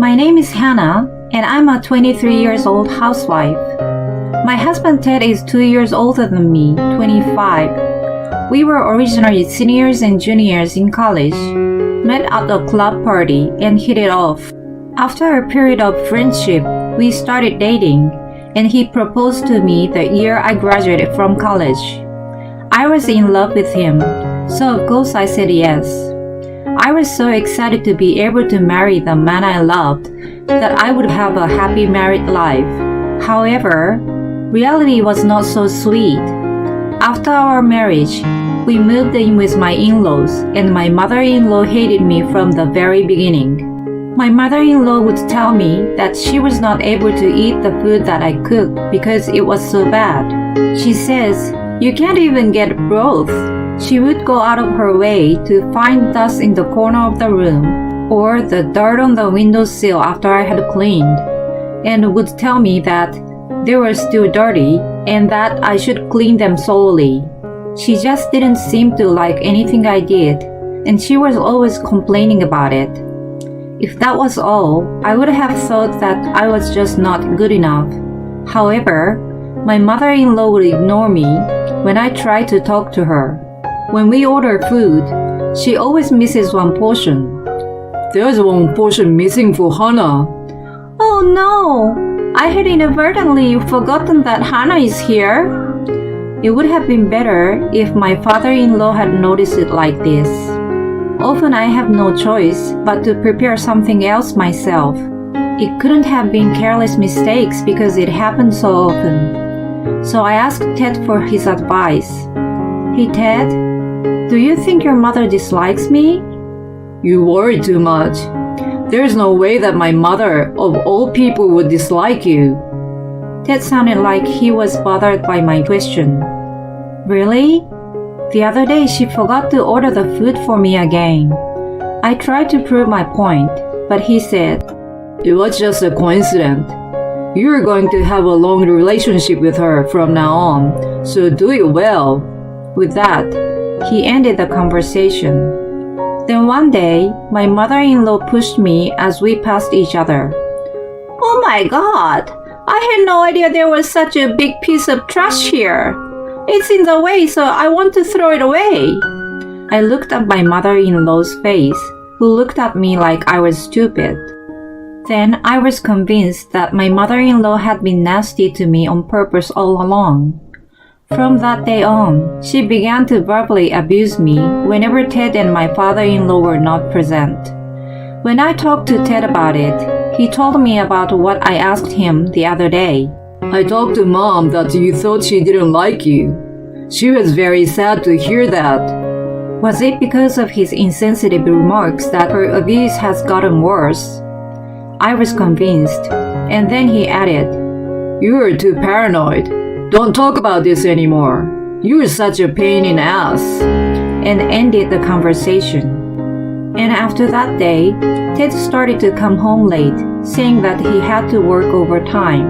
My name is Hannah, and I'm a 23 years old housewife. My husband Ted is 2 years older than me, 25. We were originally seniors and juniors in college, met at a club party, and hit it off. After a period of friendship, we started dating, and he proposed to me the year I graduated from college. I was in love with him, so of course I said yes. I was so excited to be able to marry the man I loved that I would have a happy married life. However, reality was not so sweet. After our marriage, we moved in with my in-laws, and my mother-in-law hated me from the very beginning. My mother-in-law would tell me that she was not able to eat the food that I cooked because it was so bad. She says, "You can't even get broth." She would go out of her way to find dust in the corner of the room or the dirt on the windowsill after I had cleaned, and would tell me that they were still dirty and that I should clean them slowly. She just didn't seem to like anything I did, and she was always complaining about it. If that was all, I would have thought that I was just not good enough. However, my mother-in-law would ignore me when I tried to talk to her. When we order food, she always misses one portion. "There's one portion missing for Hannah." "Oh no! I had inadvertently forgotten that Hannah is here." It would have been better if my father-in-law had noticed it like this. Often I have no choice but to prepare something else myself. It couldn't have been careless mistakes because it happened so often. So I asked Ted for his advice. "Hey Ted, do you think your mother dislikes me?" "You worry too much. There's no way that my mother, of all people, would dislike you." Ted sounded like he was bothered by my question. "Really? The other day she forgot to order the food for me again." I tried to prove my point, but he said, "It was just a coincidence. You're going to have a long relationship with her from now on, so do it well." With that, he ended the conversation. Then one day, my mother-in-law pushed me as we passed each other. "Oh my God! I had no idea there was such a big piece of trash here. It's in the way, so I want to throw it away." I looked at my mother-in-law's face, who looked at me like I was stupid. Then I was convinced that my mother-in-law had been nasty to me on purpose all along. From that day on, she began to verbally abuse me whenever Ted and my father-in-law were not present. When I talked to Ted about it, he told me about what I asked him the other day. "I talked to Mom that you thought she didn't like you. She was very sad to hear that." Was it because of his insensitive remarks that her abuse has gotten worse? I was convinced, and then he added, "You're too paranoid. Don't talk about this anymore. You're such a pain in the ass," and ended the conversation. And after that day, Ted started to come home late, saying that he had to work overtime.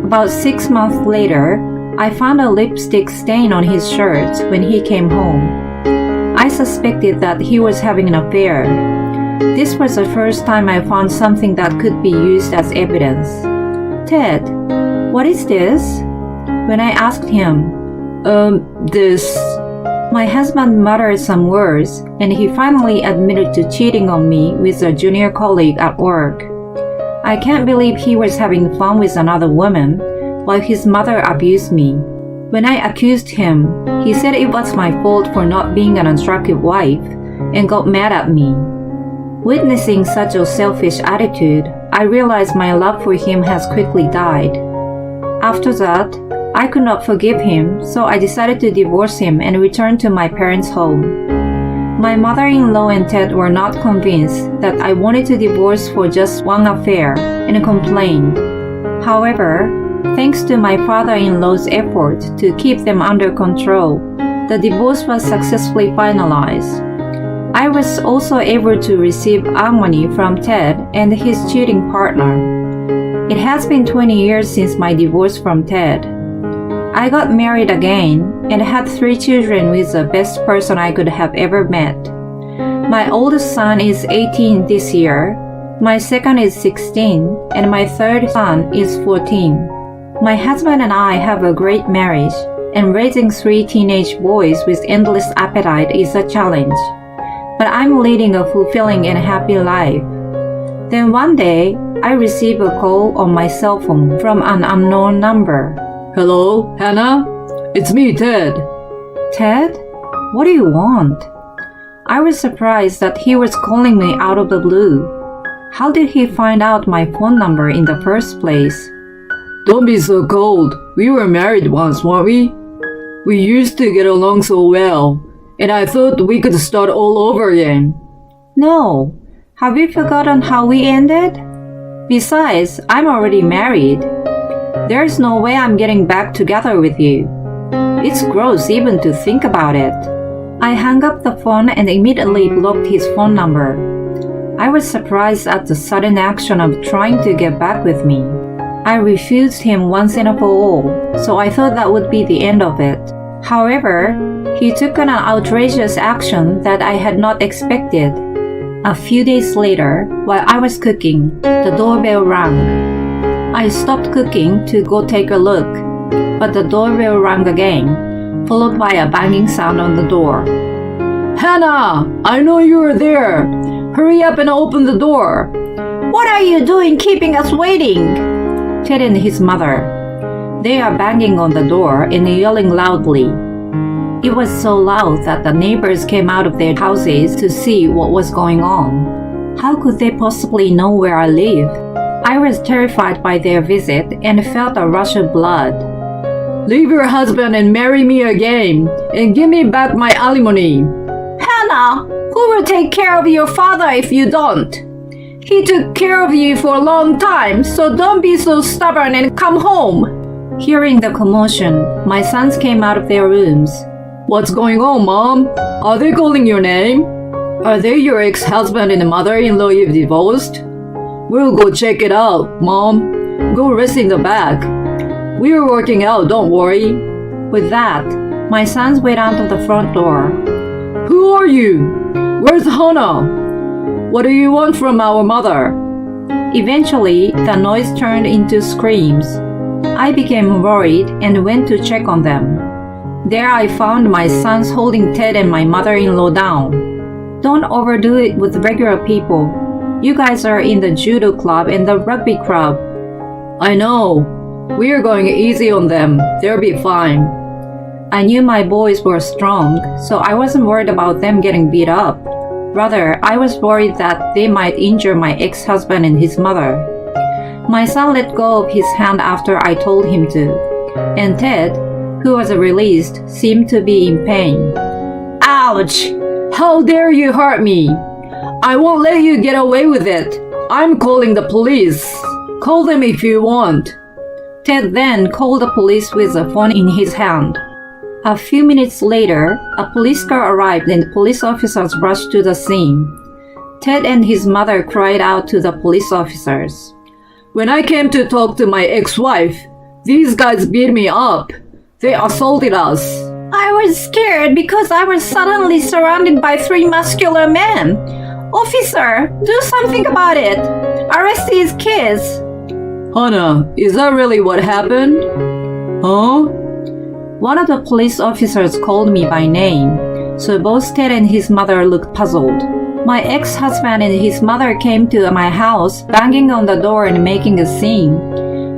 About 6 months later, I found a lipstick stain on his shirt when he came home. I suspected that he was having an affair. This was the first time I found something that could be used as evidence. "Ted, what is this?" When I asked him, This..." My husband muttered some words, and he finally admitted to cheating on me with a junior colleague at work. I can't believe he was having fun with another woman while his mother abused me. When I accused him, he said it was my fault for not being an attractive wife and got mad at me. Witnessing such a selfish attitude, I realized my love for him has quickly died. After that, I could not forgive him, so I decided to divorce him and return to my parents' home. My mother-in-law and Ted were not convinced that I wanted to divorce for just one affair and complained. However, thanks to my father-in-law's effort to keep them under control, the divorce was successfully finalized. I was also able to receive alimony from Ted and his cheating partner. It has been 20 years since my divorce from Ted. I got married again and had 3 children with the best person I could have ever met. My oldest son is 18 this year, My second is 16, and my third son is 14. My husband and I have a great marriage, and raising 3 teenage boys with endless appetite is a challenge. But I'm leading a fulfilling and happy life. Then one day, I receive a call on my cell phone from an unknown number. Hello, Hannah? It's me, Ted. Ted? What do you want? I was surprised that he was calling me out of the blue. How did he find out my phone number in the first place? Don't be so cold. We were married once, weren't we? We used to get along so well, and I thought we could start all over again. No. Have you forgotten how we ended? Besides, I'm already married. There's no way I'm getting back together with you. It's gross even to think about it. I hung up the phone and immediately blocked his phone number. I was surprised at the sudden action of trying to get back with me. I refused him once and for all, so I thought that would be the end of it. However, he took an outrageous action that I had not expected. A few days later, while I was cooking, the doorbell rang. I stopped cooking to go take a look, but the doorbell rang again, followed by a banging sound on the door. Hannah, I know you are there. Hurry up and open the door. What are you doing keeping us waiting? Ted and his mother. They are banging on the door and yelling loudly. It was so loud that the neighbors came out of their houses to see what was going on. How could they possibly know where I live? I was terrified by their visit and felt a rush of blood. Leave your husband and marry me again, and give me back my alimony. Hannah, who will take care of your father if you don't? He took care of you for a long time, so don't be so stubborn and come home. Hearing the commotion, my sons came out of their rooms. What's going on, Mom? Are they calling your name? Are they your ex-husband and mother-in-law you've divorced? We'll go check it out, Mom. Go rest in the back. We're working out, don't worry. With that, my sons went out of the front door. Who are you? Where's Hannah? What do you want from our mother? Eventually, the noise turned into screams. I became worried and went to check on them. There I found my sons holding Ted and my mother-in-law down. Don't overdo it with regular people. You guys are in the judo club and the rugby club. I know. We are going easy on them. They'll be fine. I knew my boys were strong, so I wasn't worried about them getting beat up. Rather, I was worried that they might injure my ex-husband and his mother. My son let go of his hand after I told him to, and Ted, who was released, seemed to be in pain. Ouch! How dare you hurt me! I won't let you get away with it. I'm calling the police. Call them if you want. Ted then called the police with a phone in his hand. A few minutes later, a police car arrived and police officers rushed to the scene. Ted and his mother cried out to the police officers. When I came to talk to my ex-wife, these guys beat me up. They assaulted us. I was scared because I was suddenly surrounded by 3 muscular men. Officer, do something about it. Arrest these kids. Hannah, is that really what happened? Huh? One of the police officers called me by name, so both Ted and his mother looked puzzled. My ex-husband and his mother came to my house, banging on the door and making a scene.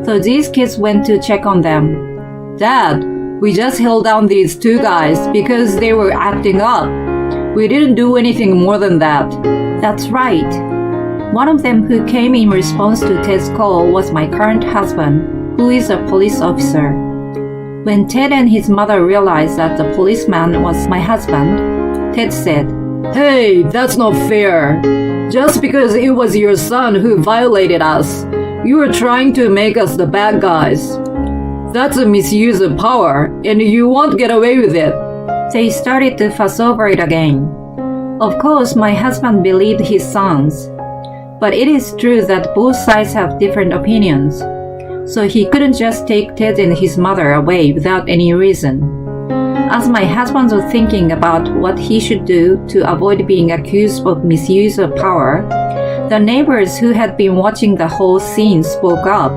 So these kids went to check on them. Dad, we just held down these 2 guys because they were acting up. We didn't do anything more than that. That's right. One of them who came in response to Ted's call was my current husband, who is a police officer. When Ted and his mother realized that the policeman was my husband, Ted said, Hey, that's not fair. Just because it was your son who violated us, you were trying to make us the bad guys. That's a misuse of power, and you won't get away with it. They started to fuss over it again. Of course, my husband believed his sons. But it is true that both sides have different opinions. So he couldn't just take Ted and his mother away without any reason. As my husband was thinking about what he should do to avoid being accused of misuse of power, The neighbors who had been watching the whole scene spoke up.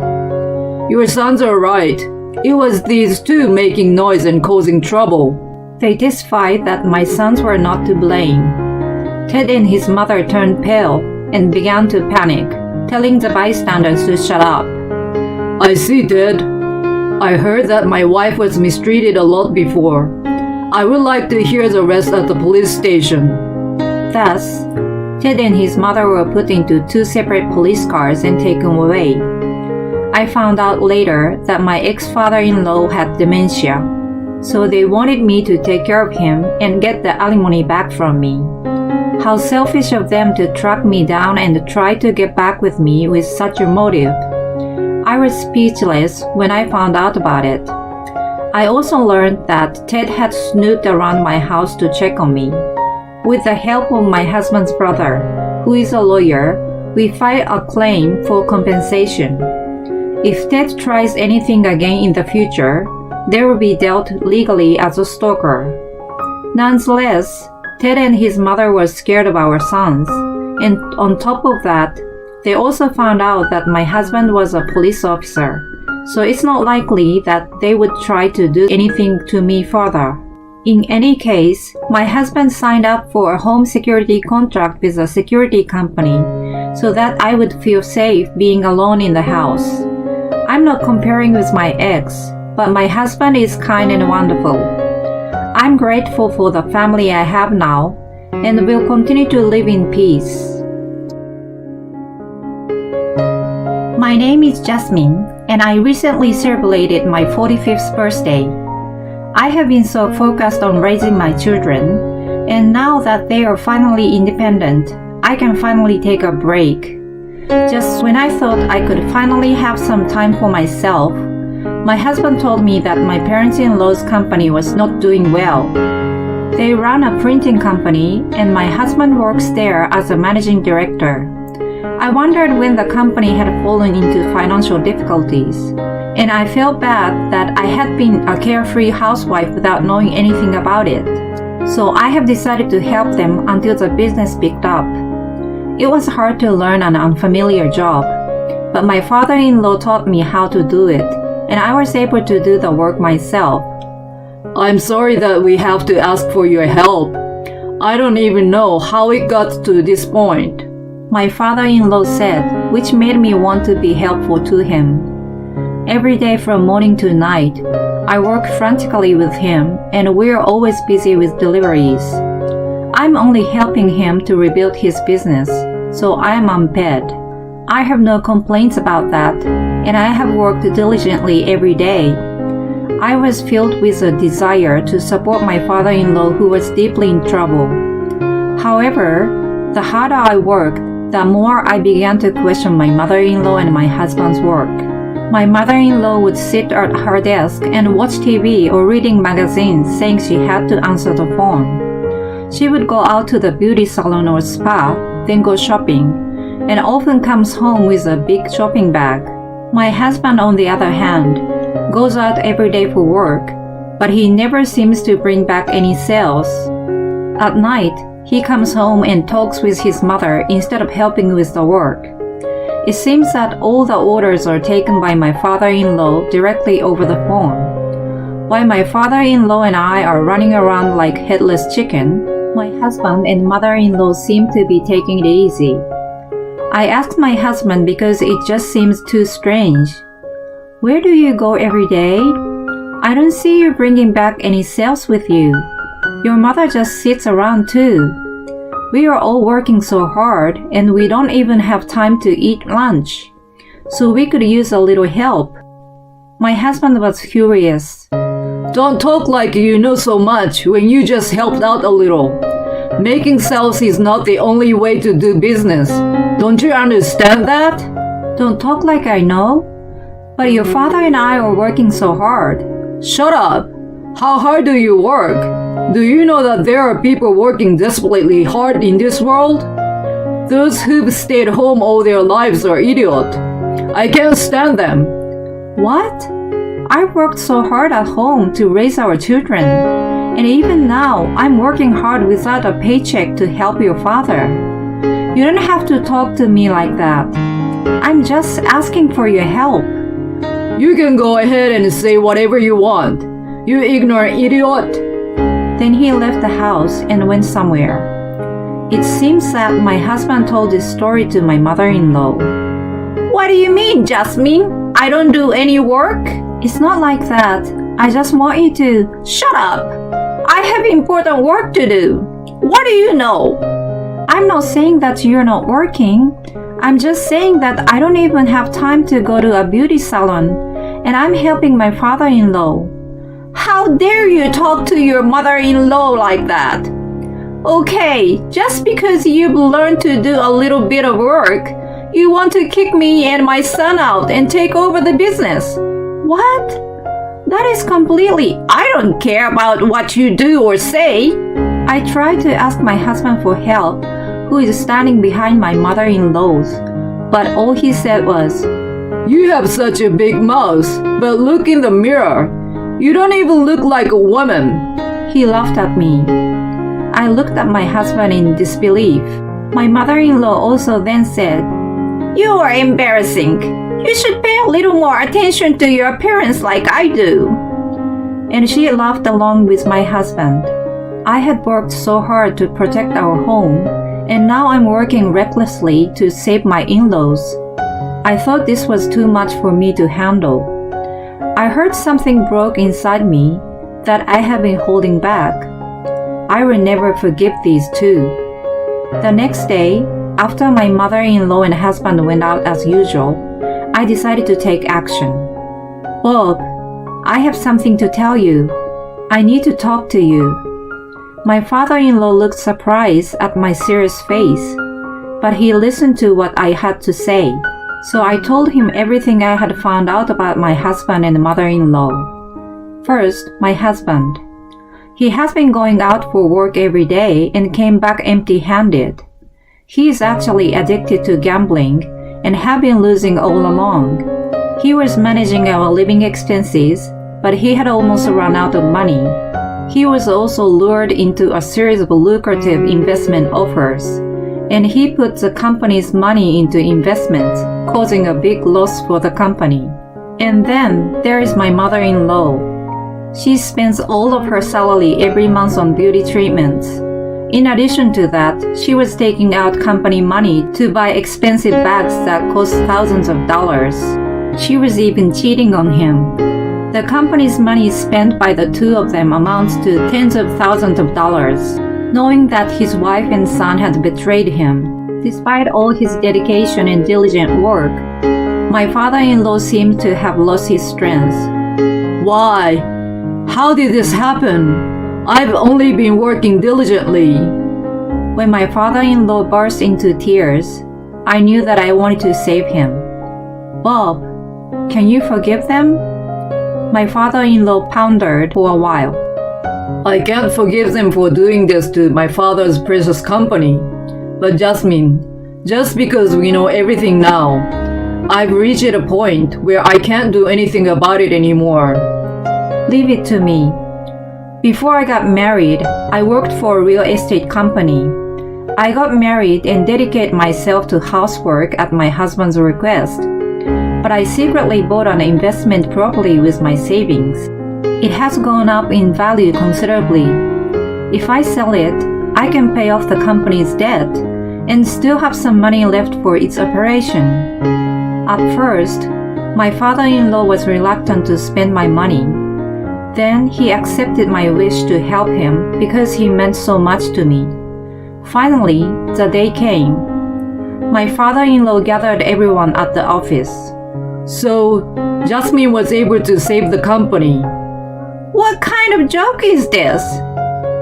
Your sons are right. It was these two making noise and causing trouble. They testified that my sons were not to blame. Ted and his mother turned pale and began to panic, telling the bystanders to shut up. I see, Ted. I heard that my wife was mistreated a lot before. I would like to hear the rest at the police station. Thus, Ted and his mother were put into two separate police cars and taken away. I found out later that my ex-father-in-law had dementia, so they wanted me to take care of him and get the alimony back from me. How selfish of them to track me down and try to get back with me with such a motive. I was speechless when I found out about it. I also learned that Ted had snooped around my house to check on me. With the help of my husband's brother, who is a lawyer, we filed a claim for compensation. If Ted tries anything again in the future, they will be dealt legally as a stalker. Nonetheless, Ted and his mother were scared of our sons, and on top of that, they also found out that my husband was a police officer, so it's not likely that they would try to do anything to me further. In any case, my husband signed up for a home security contract with a security company so that I would feel safe being alone in the house. I'm not comparing with my ex, but my husband is kind and wonderful. I'm grateful for the family I have now and will continue to live in peace. My name is Jasmine, and I recently celebrated my 45th birthday. I have been so focused on raising my children, and now that they are finally independent, I can finally take a break. Just when I thought I could finally have some time for myself, my husband told me that my parents-in-law's company was not doing well. They run a printing company, and my husband works there as a managing director. I wondered when the company had fallen into financial difficulties, and I felt bad that I had been a carefree housewife without knowing anything about it. So I have decided to help them until the business picked up. It was hard to learn an unfamiliar job, but my father-in-law taught me how to do it, and I was able to do the work myself. I'm sorry that we have to ask for your help. I don't even know how it got to this point. My father-in-law said, which made me want to be helpful to him. Every day from morning to night, I work frantically with him, and we're always busy with deliveries. I'm only helping him to rebuild his business, so I am unpaid. I have no complaints about that, and I have worked diligently every day. I was filled with a desire to support my father-in-law who was deeply in trouble. However, the harder I worked, the more I began to question my mother-in-law and my husband's work. My mother-in-law would sit at her desk and watch TV or reading magazines, saying she had to answer the phone. She would go out to the beauty salon or spa, then go shopping, and often comes home with a big shopping bag. My husband, on the other hand, goes out every day for work, but he never seems to bring back any sales. At night, he comes home and talks with his mother instead of helping with the work. It seems that all the orders are taken by my father-in-law directly over the phone. While my father-in-law and I are running around like headless chicken, my husband and mother-in-law seem to be taking it easy. I asked my husband because it just seems too strange. Where do you go every day? I don't see you bringing back any sales with you. Your mother just sits around too. We are all working so hard and we don't even have time to eat lunch. So we could use a little help. My husband was furious. Don't talk like you know so much when you just helped out a little. Making sales is not the only way to do business. Don't you understand that? Don't talk like I know. But your father and I are working so hard. Shut up! How hard do you work? Do you know that there are people working desperately hard in this world? Those who've stayed home all their lives are idiots. I can't stand them. What? I worked so hard at home to raise our children. And even now, I'm working hard without a paycheck to help your father. You don't have to talk to me like that. I'm just asking for your help. You can go ahead and say whatever you want. You ignorant idiot. Then he left the house and went somewhere. It seems that my husband told this story to my mother-in-law. What do you mean, Jasmine? I don't do any work? It's not like that. I just want you to shut up. I have important work to do. What do you know? I'm not saying that you're not working. I'm just saying that I don't even have time to go to a beauty salon, and I'm helping my father-in-law. How dare you talk to your mother-in-law like that? Okay, just because you've learned to do a little bit of work, you want to kick me and my son out and take over the business. What? That is completely, I don't care about what you do or say. I tried to ask my husband for help, who is standing behind my mother-in-law's, but all he said was, You have such a big mouth, but look in the mirror. You don't even look like a woman. He laughed at me. I looked at my husband in disbelief. My mother-in-law also then said, You are embarrassing. You should pay a little more attention to your appearance like I do. And she laughed along with my husband. I had worked so hard to protect our home, and now I'm working recklessly to save my in-laws. I thought this was too much for me to handle. I heard something broke inside me that I have been holding back. I will never forgive these two. The next day, after my mother-in-law and husband went out as usual, I decided to take action. Bob, I have something to tell you. I need to talk to you. My father-in-law looked surprised at my serious face, but he listened to what I had to say. So I told him everything I had found out about my husband and mother-in-law. First, my husband. He has been going out for work every day and came back empty-handed. He is actually addicted to gambling and have been losing all along. He was managing our living expenses, but he had almost run out of money. He was also lured into a series of lucrative investment offers, and he put the company's money into investments, causing a big loss for the company. And then there is my mother-in-law. She spends all of her salary every month on beauty treatments. In addition to that, she was taking out company money to buy expensive bags that cost thousands of dollars. She was even cheating on him. The company's money spent by the two of them amounts to tens of thousands of dollars. Knowing that his wife and son had betrayed him, despite all his dedication and diligent work, my father-in-law seemed to have lost his strength. Why? How did this happen? I've only been working diligently. When my father-in-law burst into tears, I knew that I wanted to save him. Bob, can you forgive them? My father-in-law pondered for a while. I can't forgive them for doing this to my father's precious company. But Jasmine, just because we know everything now, I've reached a point where I can't do anything about it anymore. Leave it to me. Before I got married, I worked for a real estate company. I got married and dedicated myself to housework at my husband's request. But I secretly bought an investment property with my savings. It has gone up in value considerably. If I sell it, I can pay off the company's debt and still have some money left for its operation. At first, my father-in-law was reluctant to spend my money. Then he accepted my wish to help him because he meant so much to me. Finally, the day came. My father-in-law gathered everyone at the office. So, Jasmine was able to save the company. What kind of joke is this?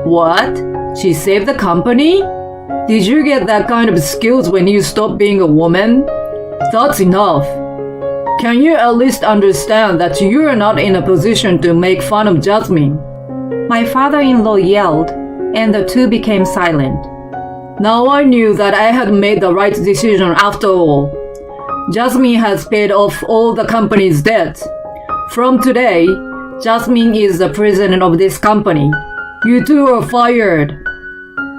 What? She saved the company? Did you get that kind of skills when you stopped being a woman? That's enough. Can you at least understand that you are not in a position to make fun of Jasmine? My father-in-law yelled, and the two became silent. Now I knew that I had made the right decision after all. Jasmine has paid off all the company's debts. From today, Jasmine is the president of this company. You two are fired.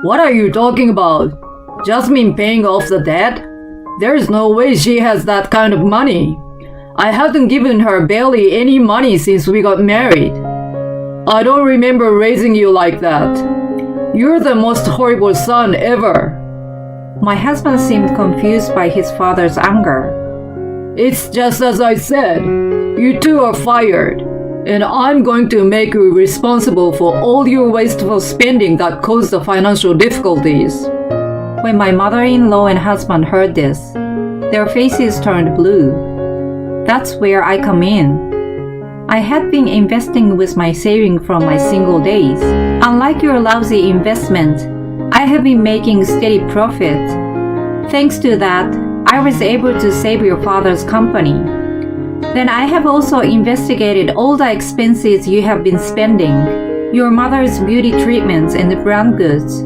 What are you talking about? Jasmine paying off the debt? There's no way she has that kind of money. I haven't given her barely any money since we got married. I don't remember raising you like that. You're the most horrible son ever. My husband seemed confused by his father's anger. It's just as I said. You two are fired. And I'm going to make you responsible for all your wasteful spending that caused the financial difficulties. When my mother-in-law and husband heard this, their faces turned blue. That's where I come in. I had been investing with my saving from my single days. Unlike your lousy investment, I have been making steady profit. Thanks to that, I was able to save your father's company. Then I have also investigated all the expenses you have been spending, your mother's beauty treatments and brand goods,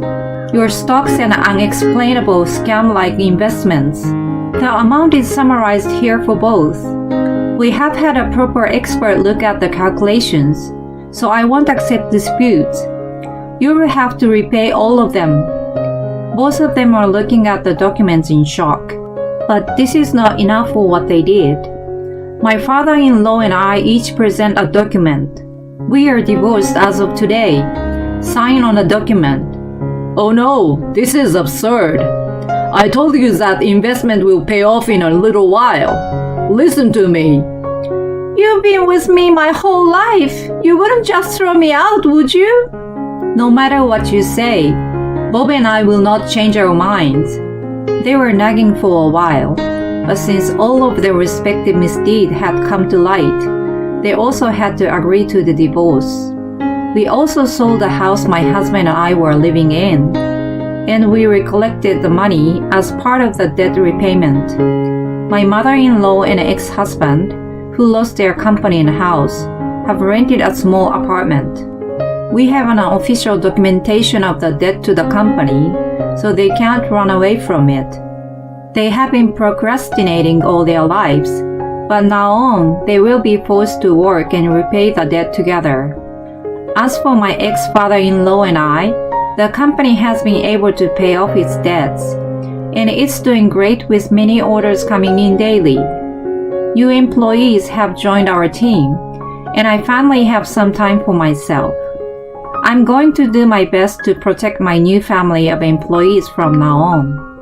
your stocks and unexplainable scam-like investments. The amount is summarized here for both. We have had a proper expert look at the calculations, so I won't accept disputes. You will have to repay all of them. Both of them are looking at the documents in shock. But this is not enough for what they did. My father-in-law and I each present a document. We are divorced as of today. Sign on the document. Oh no, this is absurd. I told you that investment will pay off in a little while. Listen to me. You've been with me my whole life. You wouldn't just throw me out, would you? No matter what you say, Bob and I will not change our minds. They were nagging for a while, but since all of their respective misdeeds had come to light, they also had to agree to the divorce. We also sold the house my husband and I were living in, and we recollected the money as part of the debt repayment. My mother-in-law and ex-husband, who lost their company and house, have rented a small apartment. We have an official documentation of the debt to the company, so they can't run away from it. They have been procrastinating all their lives, but now on they will be forced to work and repay the debt together. As for my ex-father-in-law and I, the company has been able to pay off its debts, and it's doing great with many orders coming in daily. New employees have joined our team, and I finally have some time for myself. I'm going to do my best to protect my new family of employees from now on.